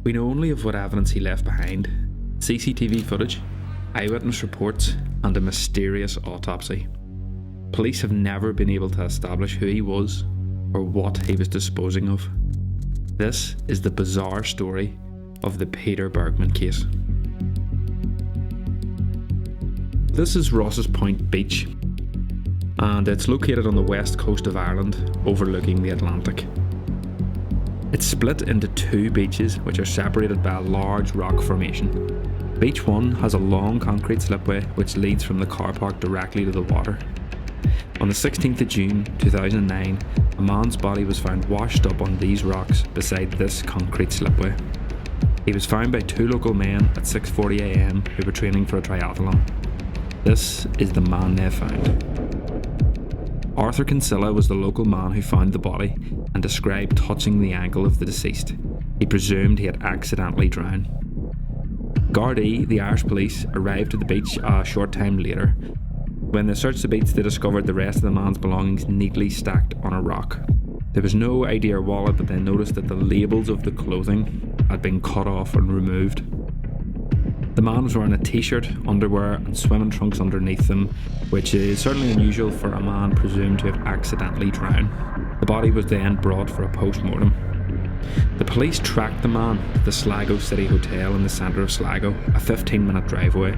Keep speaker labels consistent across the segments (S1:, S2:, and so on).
S1: We know only of what evidence he left behind: CCTV footage, eyewitness reports, and a mysterious autopsy. Police have never been able to establish who he was or what he was disposing of. This is the bizarre story of the Peter Bergmann case. This is Ross's Point Beach, and it's located on the west coast of Ireland, overlooking the Atlantic. It's split into two beaches which are separated by a large rock formation. Beach 1 has a long concrete slipway which leads from the car park directly to the water. On the 16th of June 2009, a man's body was found washed up on these rocks beside this concrete slipway. He was found by two local men at 6:40 a.m. who were training for a triathlon. This is the man they found. Arthur Kinsella was the local man who found the body and described touching the ankle of the deceased. He presumed he had accidentally drowned. Gardaí, the Irish police, arrived at the beach a short time later. When they searched the beach, they discovered the rest of the man's belongings neatly stacked on a rock. There was no ID or wallet, but they noticed that the labels of the clothing had been cut off and removed. The man was wearing a t-shirt, underwear and swimming trunks underneath them, which is certainly unusual for a man presumed to have accidentally drowned. The body was then brought for a post-mortem. The police tracked the man to the Sligo City Hotel in the centre of Sligo, a 15-minute drive away.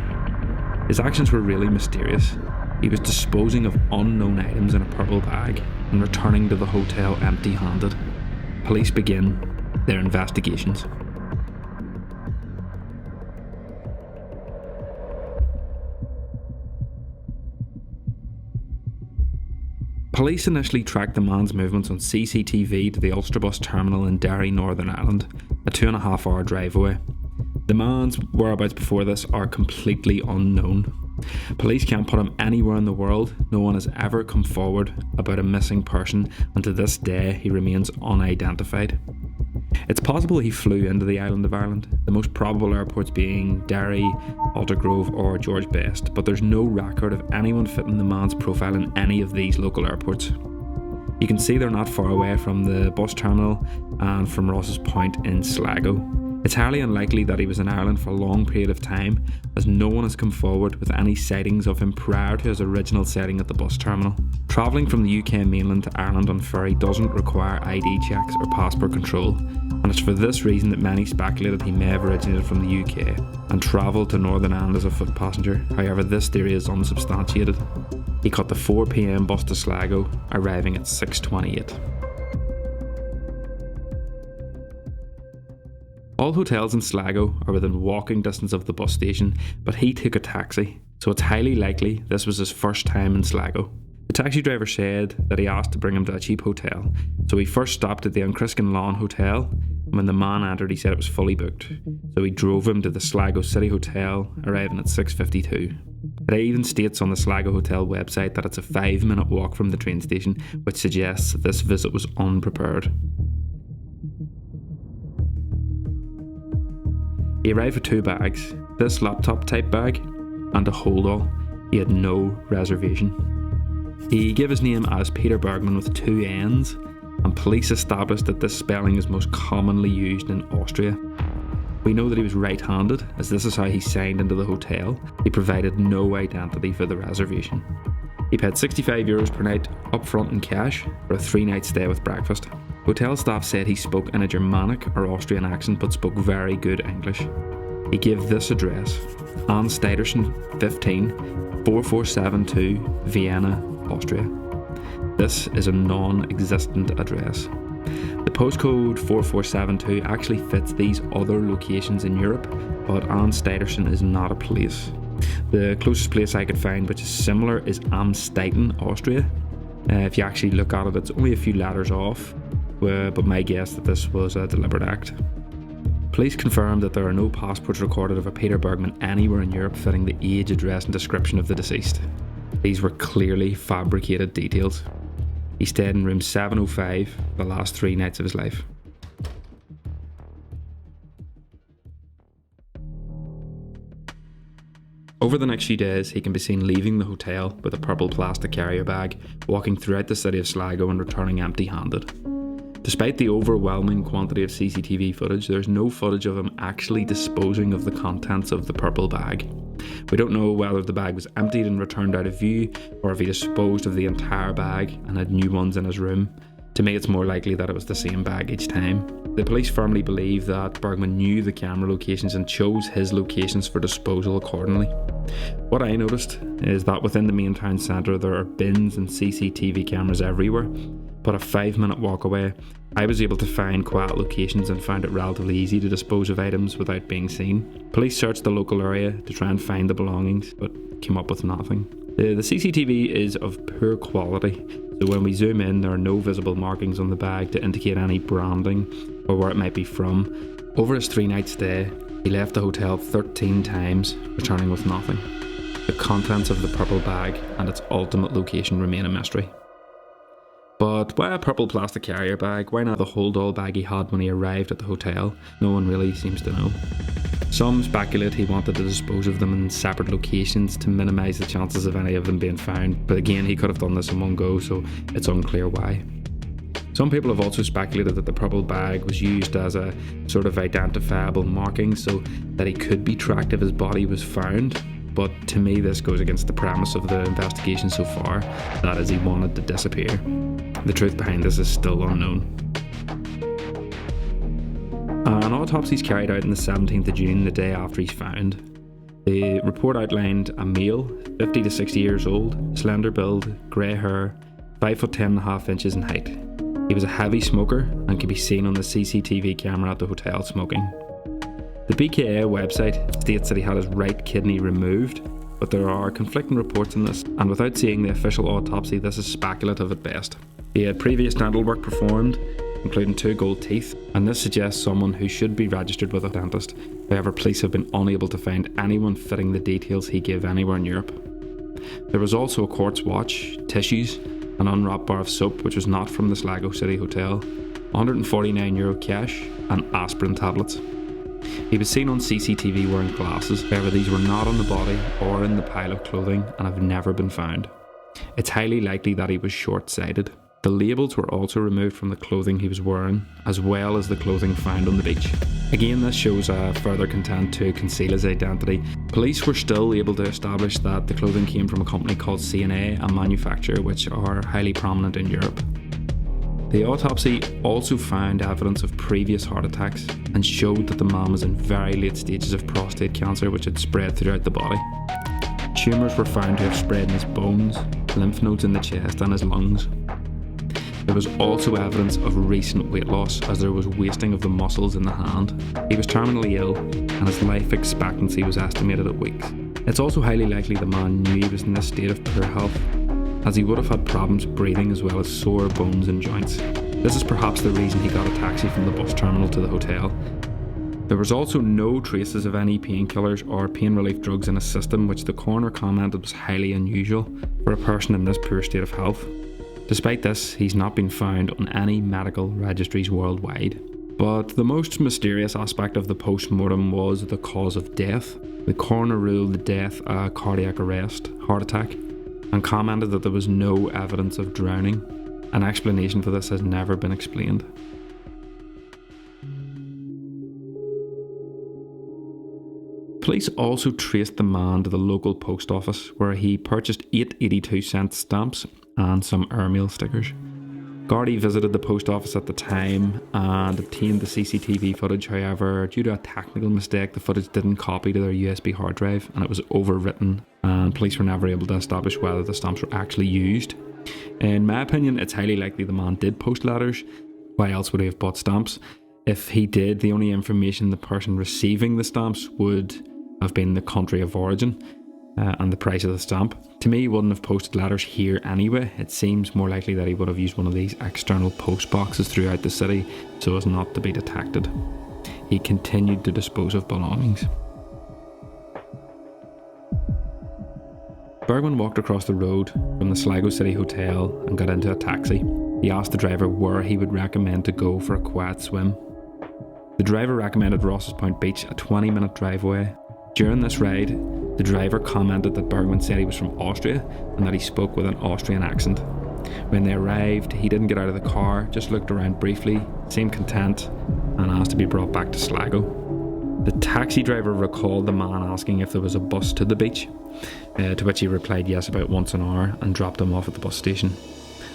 S1: His actions were really mysterious. He was disposing of unknown items in a purple bag and returning to the hotel empty-handed. Police begin their investigations. Police initially tracked the man's movements on CCTV to the Ulsterbus terminal in Derry, Northern Ireland, a 2.5-hour drive away. The man's whereabouts before this are completely unknown. Police can't put him anywhere in the world. No one has ever come forward about a missing person, and to this day he remains unidentified. It's possible he flew into the island of Ireland, the most probable airports being Derry, Aldergrove or George Best, but there's no record of anyone fitting the man's profile in any of these local airports. You can see they're not far away from the bus terminal and from Ross's Point in Sligo. It's highly unlikely that he was in Ireland for a long period of time, as no one has come forward with any sightings of him prior to his original sighting at the bus terminal. Travelling from the UK mainland to Ireland on ferry doesn't require ID checks or passport control, and it's for this reason that many speculated he may have originated from the UK and travelled to Northern Ireland as a foot passenger. However, this theory is unsubstantiated. He caught the 4 p.m. bus to Sligo, arriving at 6:28. All hotels in Sligo are within walking distance of the bus station, but he took a taxi, so it's highly likely this was his first time in Sligo. The taxi driver said that he asked to bring him to a cheap hotel, so he first stopped at the Uncriskin Lawn Hotel, and when the man entered he said it was fully booked, so he drove him to the Sligo City Hotel, arriving at 6:52. It even states on the Sligo Hotel website that it's a 5-minute walk from the train station, which suggests that this visit was unprepared. He arrived with 2 bags, this laptop type bag and a hold-all. He had no reservation. He gave his name as Peter Bergmann with 2 N's, and police established that this spelling is most commonly used in Austria. We know that he was right-handed, as this is how he signed into the hotel. He provided no identity for the reservation. He paid €65 per night upfront in cash for a 3-night stay with breakfast. Hotel staff said he spoke in a Germanic or Austrian accent but spoke very good English. He gave this address: Ann Steidersen, 15, 4472, Vienna, Austria. This is a non-existent address. The postcode 4472 actually fits these other locations in Europe, but Ann Steidersen is not a place. The closest place I could find which is similar is Amstetten, Austria. If you actually look at it, it's only a few letters off, but my guess that this was a deliberate act. Police confirmed that there are no passports recorded of a Peter Bergmann anywhere in Europe fitting the age, address and description of the deceased. These were clearly fabricated details. He stayed in room 705 the last 3 nights of his life. Over the next few days, he can be seen leaving the hotel with a purple plastic carrier bag, walking throughout the city of Sligo and returning empty-handed. Despite the overwhelming quantity of CCTV footage, there's no footage of him actually disposing of the contents of the purple bag. We don't know whether the bag was emptied and returned out of view, or if he disposed of the entire bag and had new ones in his room. To me, it's more likely that it was the same bag each time. The police firmly believe that Bergmann knew the camera locations and chose his locations for disposal accordingly. What I noticed is that within the main town centre there are bins and CCTV cameras everywhere, but a 5-minute walk away, I was able to find quiet locations and found it relatively easy to dispose of items without being seen. Police searched the local area to try and find the belongings, but came up with nothing. The CCTV is of poor quality, so when we zoom in there are no visible markings on the bag to indicate any branding or where it might be from. Over his 3-night stay, he left the hotel 13 times, returning with nothing. The contents of the purple bag and its ultimate location remain a mystery. But why a purple plastic carrier bag? Why not the hold-all bag he had when he arrived at the hotel? No one really seems to know. Some speculate he wanted to dispose of them in separate locations to minimise the chances of any of them being found, but again he could have done this in one go, so it's unclear why. Some people have also speculated that the purple bag was used as a sort of identifiable marking so that he could be tracked if his body was found, but to me this goes against the premise of the investigation so far, that is, he wanted to disappear. The truth behind this is still unknown. An autopsy is carried out on the 17th of June, the day after he's found. The report outlined a male, 50 to 60 years old, slender build, grey hair, 5 foot 10.5 inches in height. He was a heavy smoker and could be seen on the CCTV camera at the hotel smoking. The BKA website states that he had his right kidney removed, but there are conflicting reports on this, and without seeing the official autopsy, this is speculative at best. He had previous dental work performed, including 2 gold teeth, and this suggests someone who should be registered with a dentist. However, police have been unable to find anyone fitting the details he gave anywhere in Europe. There was also a quartz watch, tissues, an unwrapped bar of soap which was not from the Sligo City Hotel, €149 cash, and aspirin tablets. He was seen on CCTV wearing glasses, however these were not on the body or in the pile of clothing and have never been found. It's highly likely that he was short-sighted. The labels were also removed from the clothing he was wearing, as well as the clothing found on the beach. Again, this shows a further content to conceal his identity. Police were still able to establish that the clothing came from a company called C&A, a manufacturer which are highly prominent in Europe. The autopsy also found evidence of previous heart attacks and showed that the man was in very late stages of prostate cancer which had spread throughout the body. Tumours were found to have spread in his bones, lymph nodes in the chest and his lungs. There was also evidence of recent weight loss as there was wasting of the muscles in the hand. He was terminally ill and his life expectancy was estimated at weeks. It's also highly likely the man knew he was in this state of poor health, as he would have had problems breathing as well as sore bones and joints. This is perhaps the reason he got a taxi from the bus terminal to the hotel. There was also no traces of any painkillers or pain relief drugs in his system, which the coroner commented was highly unusual for a person in this poor state of health. Despite this, he's not been found on any medical registries worldwide. But the most mysterious aspect of the post-mortem was the cause of death. The coroner ruled the death a cardiac arrest, heart attack, and commented that there was no evidence of drowning. An explanation for this has never been explained. Police also traced the man to the local post office, where he purchased 8 82-cent stamps and some airmail stickers. Gardaí visited the post office at the time and obtained the CCTV footage. However, due to a technical mistake, the footage didn't copy to their USB hard drive and it was overwritten, and police were never able to establish whether the stamps were actually used. In my opinion, it's highly likely the man did post letters. Why else would he have bought stamps? If he did, the only information the person receiving the stamps would have been the country of origin and the price of the stamp. To me, he wouldn't have posted letters here anyway. It seems more likely that he would have used one of these external post boxes throughout the city so as not to be detected. He continued to dispose of belongings. Bergmann walked across the road from the Sligo City Hotel and got into a taxi. He asked the driver where he would recommend to go for a quiet swim. The driver recommended Ross's Point Beach, a 20-minute drive away. During this ride, the driver commented that Bergmann said he was from Austria and that he spoke with an Austrian accent. When they arrived, he didn't get out of the car, just looked around briefly, seemed content, and asked to be brought back to Sligo. The taxi driver recalled the man asking if there was a bus to the beach, to which he replied yes about once an hour and dropped him off at the bus station.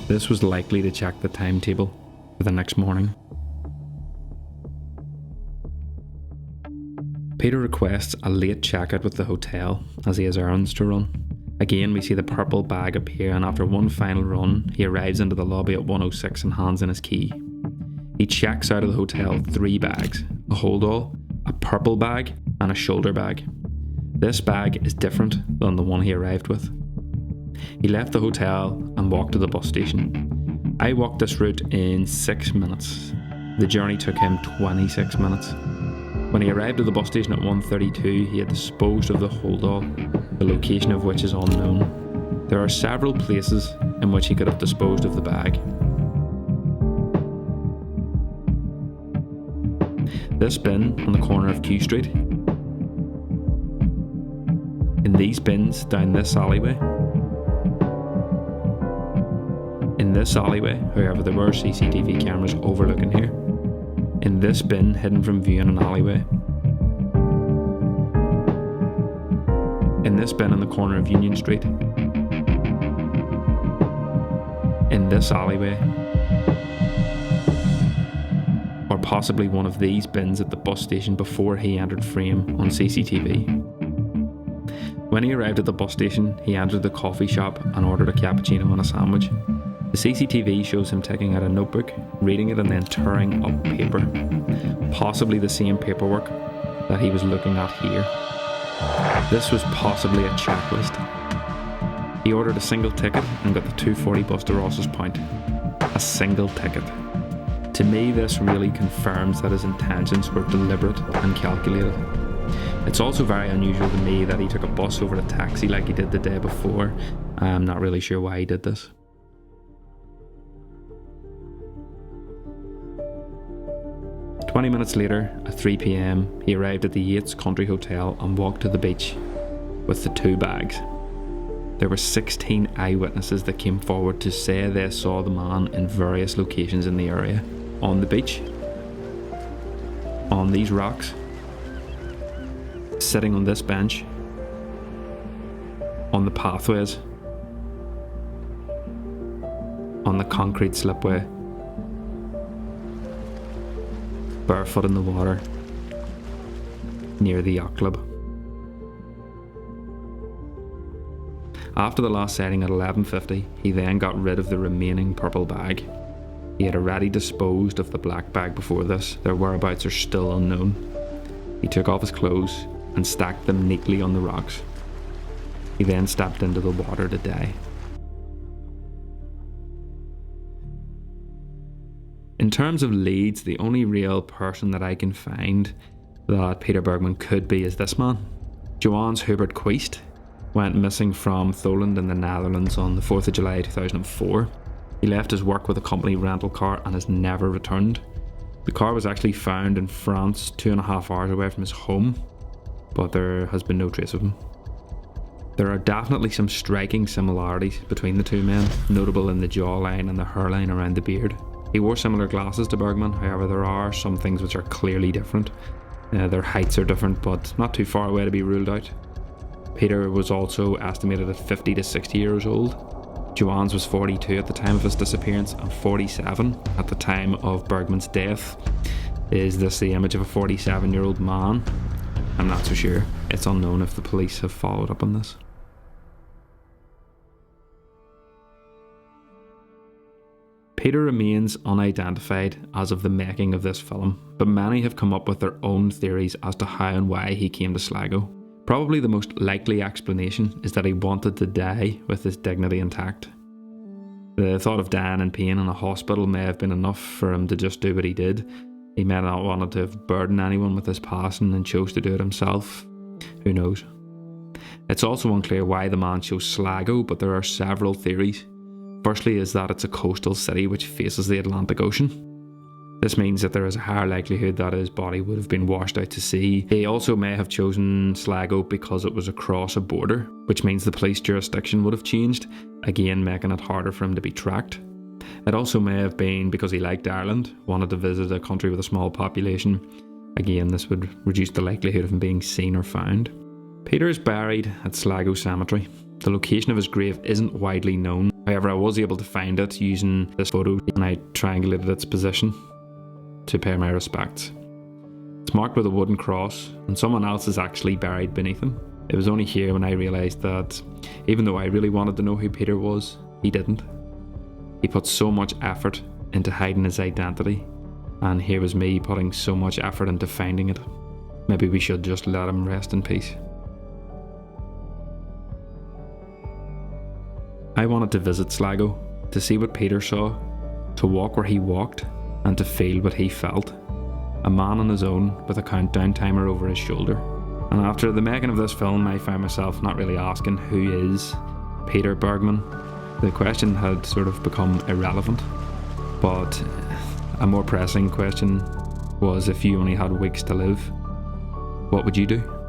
S1: This was likely to check the timetable for the next morning. Peter requests a late checkout with the hotel as he has errands to run. Again, we see the purple bag appear, and after one final run, he arrives into the lobby at 1:06 and hands in his key. He checks out of the hotel 3 bags, a holdall, a purple bag, and a shoulder bag. This bag is different than the one he arrived with. He left the hotel and walked to the bus station. I walked this route in 6 minutes. The journey took him 26 minutes. When he arrived at the bus station at 1:32, he had disposed of the holdall, the location of which is unknown. There are several places in which he could have disposed of the bag. This bin on the corner of Q Street. In these bins down this alleyway. In this alleyway, however, there were CCTV cameras overlooking here. In this bin hidden from view in an alleyway. In this bin on the corner of Union Street. In this alleyway. Or possibly one of these bins at the bus station before he entered frame on CCTV. When he arrived at the bus station, he entered the coffee shop and ordered a cappuccino and a sandwich. The CCTV shows him taking out a notebook, reading it and then tearing up paper. Possibly the same paperwork that he was looking at here. This was possibly a checklist. He ordered a single ticket and got the 2:40 bus to Ross's Point. A single ticket. To me, this really confirms that his intentions were deliberate and calculated. It's also very unusual to me that he took a bus over a taxi like he did the day before. I'm not really sure why he did this. "20 minutes later, at 3 p.m, he arrived at the Yates Country Hotel and walked to the beach with the 2 bags. There were 16 eyewitnesses that came forward to say they saw the man in various locations in the area. On the beach, on these rocks, sitting on this bench, on the pathways, on the concrete slipway, barefoot in the water, near the yacht club. After the last sighting at 11:50, he then got rid of the remaining purple bag. He had already disposed of the black bag before this. Their whereabouts are still unknown. He took off his clothes and stacked them neatly on the rocks. He then stepped into the water to die. In terms of leads, the only real person that I can find that Peter Bergmann could be is this man. Johannes Hubert Quist went missing from Tholand in the Netherlands on the 4th of July 2004. He left his work with a company rental car and has never returned. The car was actually found in France 2.5 hours away from his home, but there has been no trace of him. There are definitely some striking similarities between the two men, notable in the jawline and the hairline around the beard. He wore similar glasses to Bergmann, however there are some things which are clearly different. Their heights are different, but not too far away to be ruled out. Peter was also estimated at 50 to 60 years old. Johannes was 42 at the time of his disappearance and 47 at the time of Bergmann's death. Is this the image of a 47-year-old man? I'm not so sure. It's unknown if the police have followed up on this. Peter remains unidentified as of the making of this film, but many have come up with their own theories as to how and why he came to Sligo. Probably the most likely explanation is that he wanted to die with his dignity intact. The thought of dying in pain in a hospital may have been enough for him to just do what he did. He may not wanted to have burdened anyone with his passing and chose to do it himself. Who knows? It's also unclear why the man chose Sligo, but there are several theories. Firstly is that it's a coastal city which faces the Atlantic Ocean. This means that there is a higher likelihood that his body would have been washed out to sea. He also may have chosen Sligo because it was across a border, which means the police jurisdiction would have changed, again making it harder for him to be tracked. It also may have been because he liked Ireland, wanted to visit a country with a small population. Again, this would reduce the likelihood of him being seen or found. Peter is buried at Sligo Cemetery. The location of his grave isn't widely known. However, I was able to find it using this photo and I triangulated its position to pay my respects. It's marked with a wooden cross and someone else is actually buried beneath him. It was only here when I realised that even though I really wanted to know who Peter was, he didn't. He put so much effort into hiding his identity, and here was me putting so much effort into finding it. Maybe we should just let him rest in peace. I wanted to visit Sligo, to see what Peter saw, to walk where he walked, and to feel what he felt. A man on his own with a countdown timer over his shoulder. And after the making of this film, I found myself not really asking who is Peter Bergmann. The question had sort of become irrelevant, but a more pressing question was, if you only had weeks to live, what would you do?